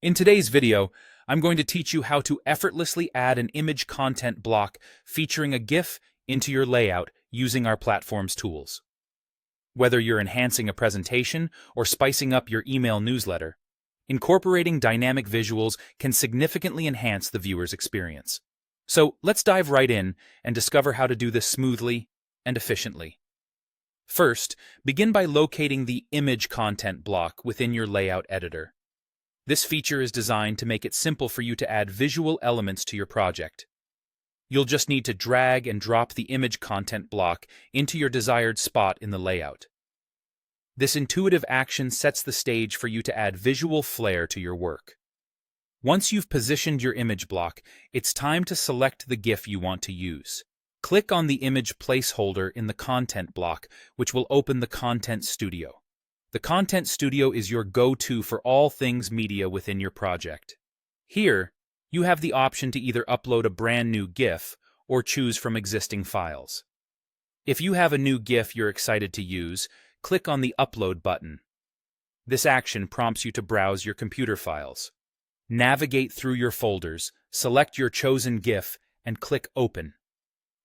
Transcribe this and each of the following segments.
In today's video, I'm going to teach you how to effortlessly add an image content block featuring a GIF into your layout using our platform's tools. Whether you're enhancing a presentation or spicing up your email newsletter, incorporating dynamic visuals can significantly enhance the viewer's experience. So let's dive right in and discover how to do this smoothly and efficiently. First, begin by locating the image content block within your layout editor. This feature is designed to make it simple for you to add visual elements to your project. You'll just need to drag and drop the image content block into your desired spot in the layout. This intuitive action sets the stage for you to add visual flair to your work. Once you've positioned your image block, it's time to select the GIF you want to use. Click on the image placeholder in the content block, which will open the Content Studio. The Content Studio is your go-to for all things media within your project. Here, you have the option to either upload a brand new GIF or choose from existing files. If you have a new GIF you're excited to use, click on the Upload button. This action prompts you to browse your computer files. Navigate through your folders, select your chosen GIF, and click Open.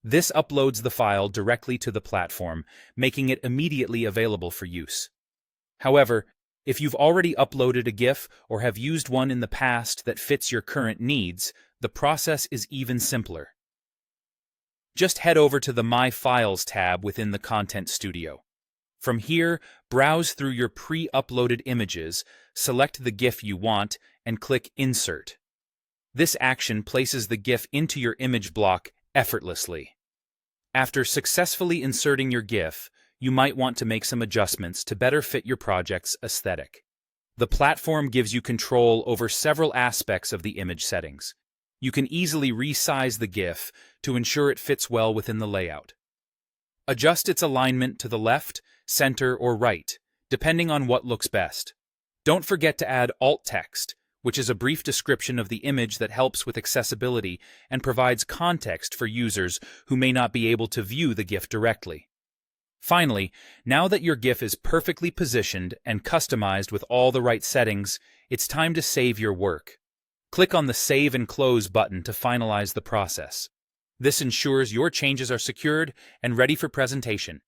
This uploads the file directly to the platform, making it immediately available for use. However, if you've already uploaded a GIF or have used one in the past that fits your current needs, the process is even simpler. Just head over to the My Files tab within the Content Studio. From here, browse through your pre-uploaded images, select the GIF you want, and click Insert. This action places the GIF into your image block effortlessly. After successfully inserting your GIF, you might want to make some adjustments to better fit your project's aesthetic. The platform gives you control over several aspects of the image settings. You can easily resize the GIF to ensure it fits well within the layout. Adjust its alignment to the left, center, or right, depending on what looks best. Don't forget to add alt text, which is a brief description of the image that helps with accessibility and provides context for users who may not be able to view the GIF directly. Finally, now that your GIF is perfectly positioned and customized with all the right settings, it's time to save your work. Click on the Save and Close button to finalize the process. This ensures your changes are secured and ready for presentation.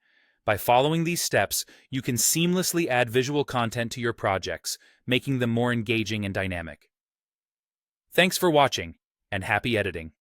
By following these steps, you can seamlessly add visual content to your projects, making them more engaging and dynamic. Thanks for watching, and happy editing.